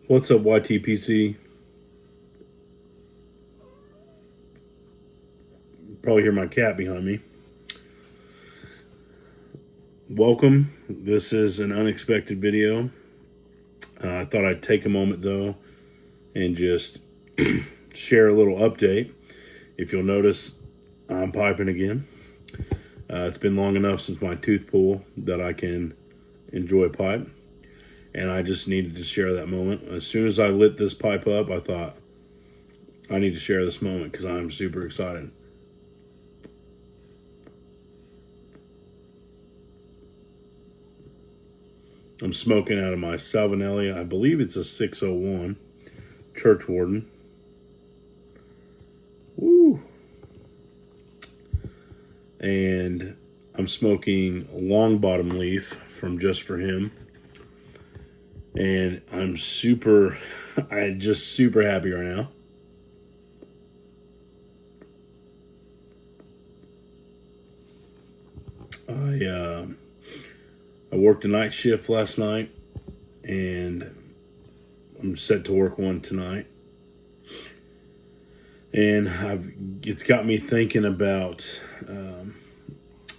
What's up, YTPC? Probably hear my cat behind me. Welcome. This is an unexpected video. I thought I'd take a moment though and just share a little update. If you'll notice, I'm piping again. It's been long enough since my tooth pull that I can enjoy a pipe. And I just needed to share that moment. As soon as I lit this pipe up, I thought, I need to share this moment because I'm super excited. I'm smoking out of my Salvinelli. I believe it's a 601 Church Warden. Woo! And I'm smoking long bottom leaf from Just For Him. And I'm super happy right now. I worked a night shift last night, and I'm set to work one tonight. And it's got me thinking about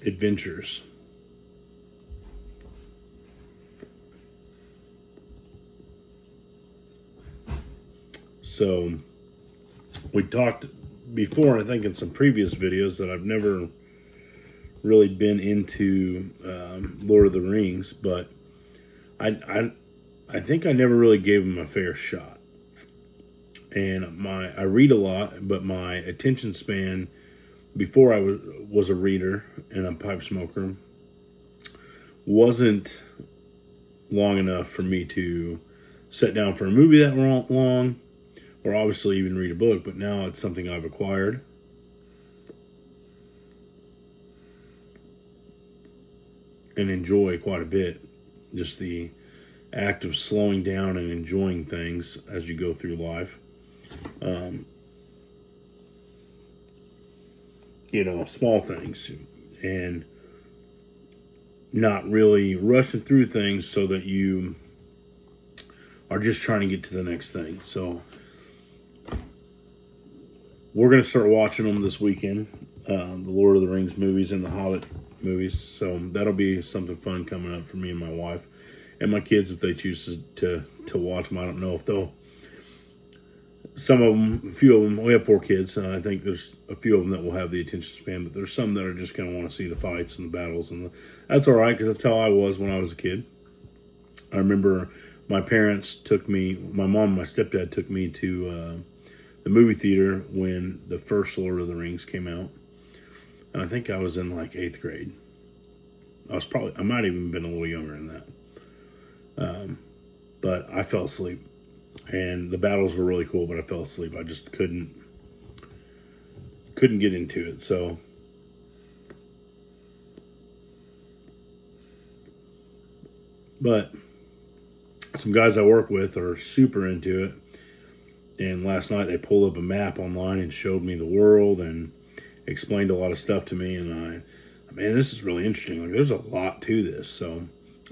adventures. So we talked before, I think in some previous videos, that I've never really been into Lord of the Rings, but I think I never really gave them a fair shot. And I read a lot, but my attention span before I was a reader and a pipe smoker wasn't long enough for me to sit down for a movie that long, or obviously even read a book. But now it's something I've acquired. And enjoy quite a bit. Just the act of slowing down and enjoying things as you go through life. Small things, and not really rushing through things so that you are just trying to get to the next thing. So we're going to start watching them this weekend, the Lord of the Rings movies and the Hobbit movies. So that'll be something fun coming up for me and my wife and my kids if they choose to watch them. I don't know if they'll. Some of them, a few of them, we have 4 kids, and I think there's a few of them that will have the attention span, but there's some that are just going to want to see the fights and the battles, and that's all right, because that's how I was when I was a kid. I remember my parents took me, my mom and my stepdad took me to the movie theater when the first Lord of the Rings came out, and I think I was in like 8th grade. I might have even been a little younger than that, but I fell asleep. And the battles were really cool, but I fell asleep. I just couldn't get into it. So but some guys I work with are super into it. And last night they pulled up a map online and showed me the world and explained a lot of stuff to me. And man, this is really interesting. Like, there's a lot to this. So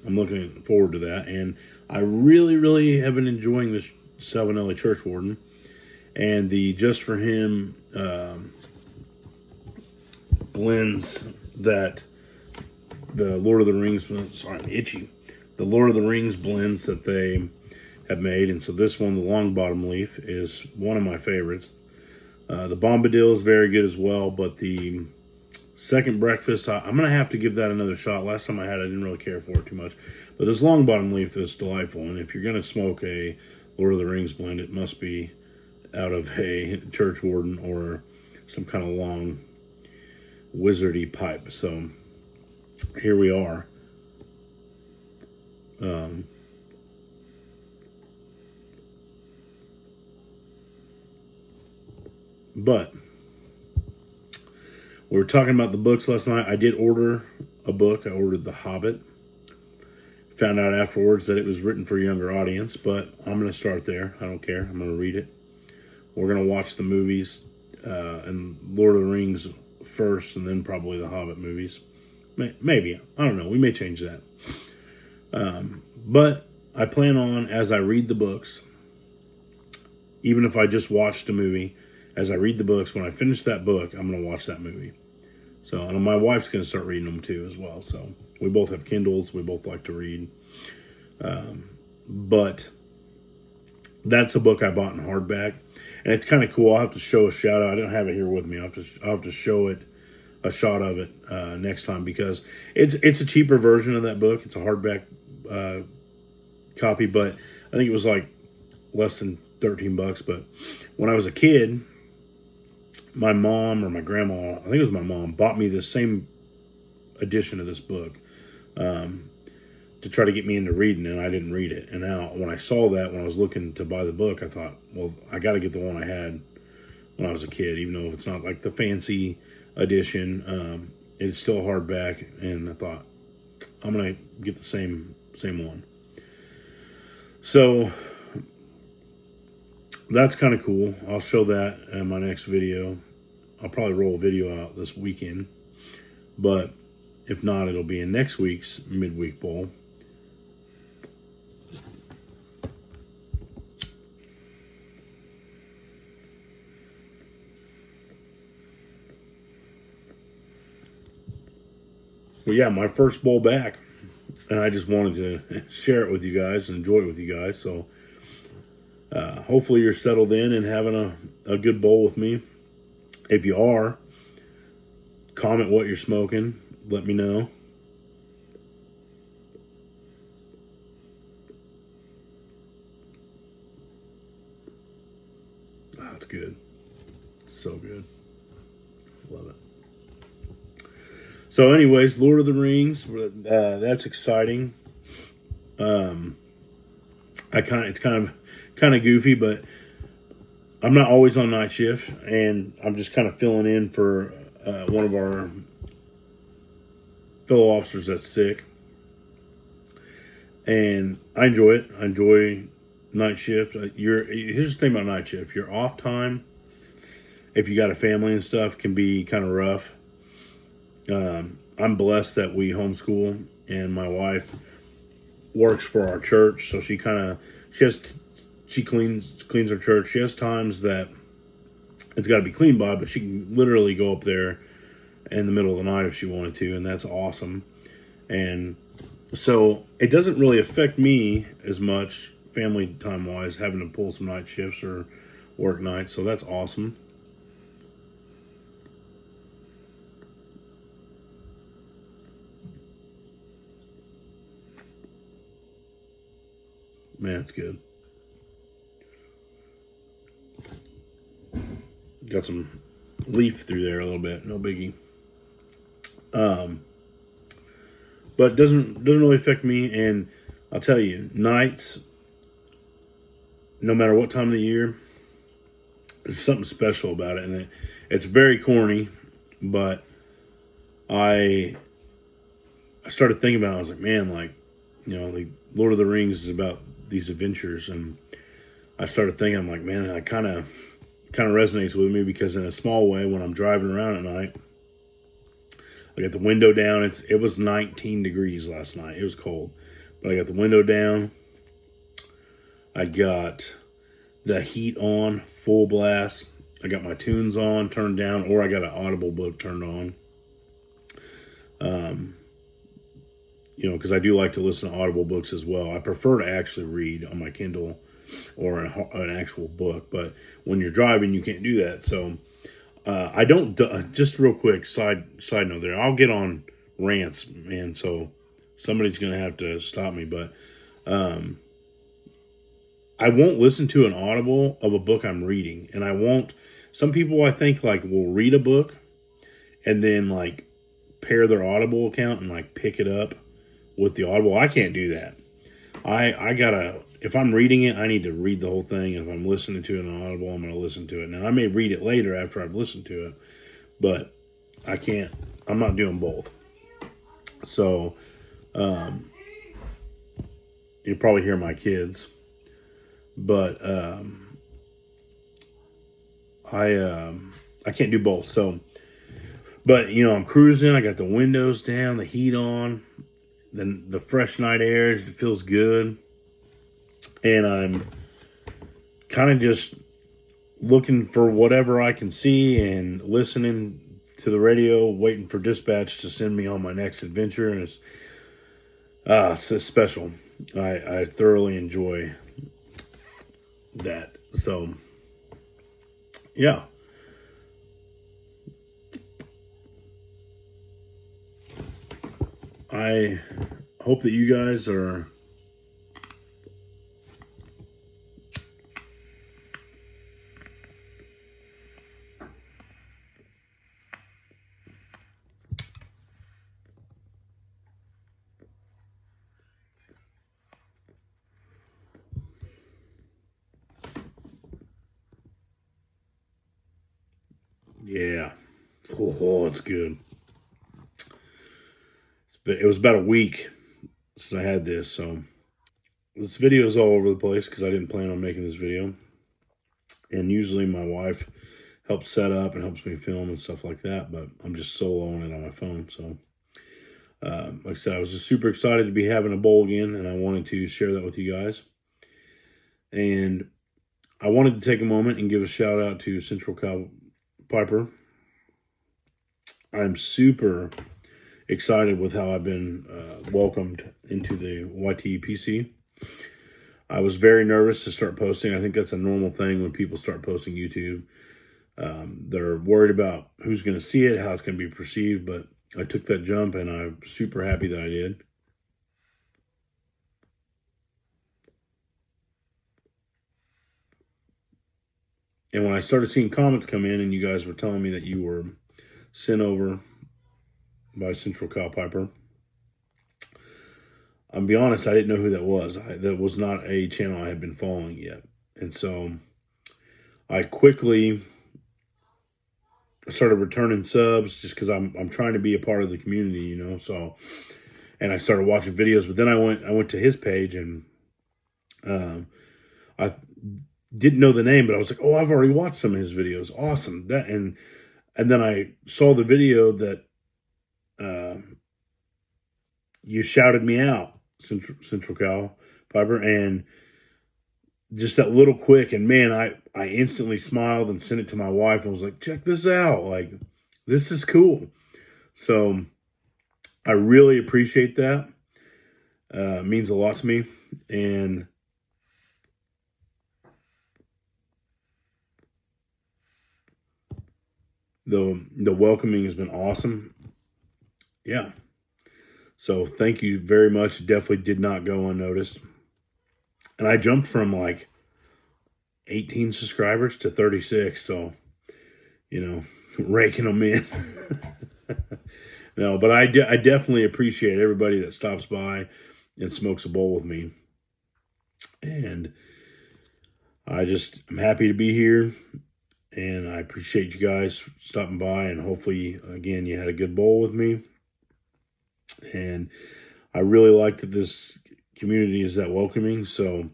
I'm looking forward to that. And I really, really have been enjoying this Salvinelli Church Warden, and the Just For Him blends that the Lord of the Rings, sorry, I'm itchy. The Lord of the Rings blends that they have made. And so this one, the long bottom leaf, is one of my favorites. The Bombadil is very good as well, but the second breakfast, I'm going to have to give that another shot. Last time I had it, I didn't really care for it too much. But this long bottom leaf is delightful. And if you're going to smoke a Lord of the Rings blend, it must be out of a Church Warden or some kind of long wizardy pipe. So here we are. But we were talking about the books last night. I did order a book. I ordered The Hobbit. Found out afterwards that it was written for a younger audience, but I'm going to start there. I don't care. I'm going to read it. We're going to watch the movies and Lord of the Rings first, and then probably the Hobbit movies. Maybe. I don't know. We may change that. But I plan on, as I read the books, even if I just watched a movie, as I read the books, when I finish that book, I'm going to watch that movie. So, and my wife's going to start reading them too as well. So we both have Kindles. We both like to read. But that's a book I bought in hardback, and it's kind of cool. I'll have to show a shout out. I don't have it here with me. I'll have to show it, a shot of it next time, because it's a cheaper version of that book. It's a hardback copy, but I think it was like less than $13. But when I was a kid, my mom or my grandma, I think it was my mom, bought me this same edition of this book to try to get me into reading, and I didn't read it. And now when I saw that, when I was looking to buy the book, I thought, well, I got to get the one I had when I was a kid, even though it's not like the fancy edition. It's still hardback, and I thought, I'm going to get the same one. So that's kind of cool. I'll show that in my next video. I'll probably roll a video out this weekend, but if not, it'll be in next week's Midweek Bowl. Well, yeah, my first bowl back, and I just wanted to share it with you guys and enjoy it with you guys. So hopefully you're settled in and having a good bowl with me. If you are, comment what you're smoking. Let me know. Oh, it's good. It's so good. Love it. So anyways, Lord of the Rings, that's exciting. It's kind of goofy, but I'm not always on night shift, and I'm just kind of filling in for one of our fellow officers that's sick. And I enjoy it. I enjoy night shift. Here's the thing about night shift. Your off time, if you got a family and stuff, can be kind of rough. I'm blessed that we homeschool, and my wife works for our church, so she cleans her church. She has times that it's got to be cleaned by, but she can literally go up there in the middle of the night if she wanted to, and that's awesome. And so it doesn't really affect me as much family time wise, having to pull some night shifts or work nights. So that's awesome. Man, it's good. Got some leaf through there a little bit, no biggie. But it doesn't really affect me. And I'll tell you, nights, no matter what time of the year, there's something special about it. And it's very corny, but I started thinking about it. I was like, man, like, the Lord of the Rings is about these adventures, and I started thinking, I'm like, man, it kind of resonates with me, because in a small way, when I'm driving around at night, I got the window down. It was 19 degrees last night. It was cold, but I got the window down. I got the heat on full blast. I got my tunes on, turned down, or I got an Audible book turned on. Because I do like to listen to Audible books as well. I prefer to actually read on my Kindle or an actual book, but when you're driving, you can't do that. So I don't. Just real quick side note there. I'll get on rants, man. So somebody's gonna have to stop me, but I won't listen to an Audible of a book I'm reading, and I won't. Some people, I think, like, will read a book and then like pair their Audible account and like pick it up with the Audible. I can't do that. I gotta, if I'm reading it, I need to read the whole thing. And if I'm listening to it on Audible, I'm going to listen to it. Now, I may read it later after I've listened to it, but I'm not doing both. So, you'll probably hear my kids, but, I can't do both. So, but I'm cruising. I got the windows down, the heat on, then the fresh night air. It feels good. And I'm kind of just looking for whatever I can see and listening to the radio, waiting for dispatch to send me on my next adventure. And it's special. I thoroughly enjoy that. So, yeah. I hope that you guys are yeah. Oh, it's good. But it was about a week since I had this, so this video is all over the place because I didn't plan on making this video. And usually my wife helps set up and helps me film and stuff like that, but I'm just soloing it on my phone. So, like I said, I was just super excited to be having a bowl again, and I wanted to share that with you guys. And I wanted to take a moment and give a shout out to Central Cal Piper. I'm super excited with how I've been welcomed into the YTPC. I was very nervous to start posting. I think that's a normal thing when people start posting YouTube. They're worried about who's going to see it, how it's going to be perceived, but I took that jump and I'm super happy that I did. And when I started seeing comments come in and you guys were telling me that you were sent over by Central Cal Piper, I'll be honest, I didn't know who that was. That was not a channel I had been following yet. And so I quickly started returning subs just because I'm trying to be a part of the community, you know. So, and I started watching videos, but then I went to his page and I didn't know the name, but I was like, oh, I've already watched some of his videos. Awesome. And then I saw the video that you shouted me out, Central Cal Piper, and just that little quick, and man, I instantly smiled and sent it to my wife and was like, check this out. Like, this is cool. So I really appreciate that. It means a lot to me. And the welcoming has been awesome. Yeah. So thank you very much. Definitely did not go unnoticed. And I jumped from like 18 subscribers to 36. So, you know, raking them in. No, but I definitely appreciate everybody that stops by and smokes a bowl with me. And I'm happy to be here. And I appreciate you guys stopping by. And hopefully, again, you had a good bowl with me. And I really like that this community is that welcoming. So,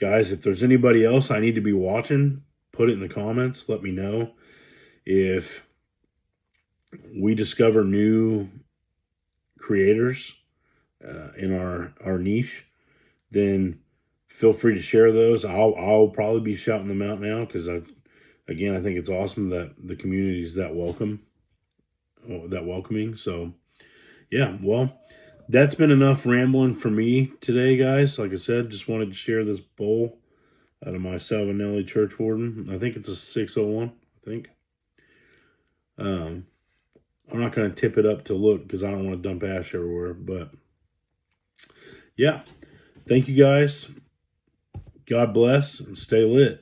guys, if there's anybody else I need to be watching, put it in the comments. Let me know. If we discover new creators in our niche, then feel free to share those. I'll probably be shouting them out now because I think it's awesome that the community is that welcoming. So yeah, well, that's been enough rambling for me today, guys. Like I said, just wanted to share this bowl out of my Salvinelli Church Warden. I think it's a 601, I think. I'm not going to tip it up to look because I don't want to dump ash everywhere. But yeah, thank you guys. God bless and stay lit.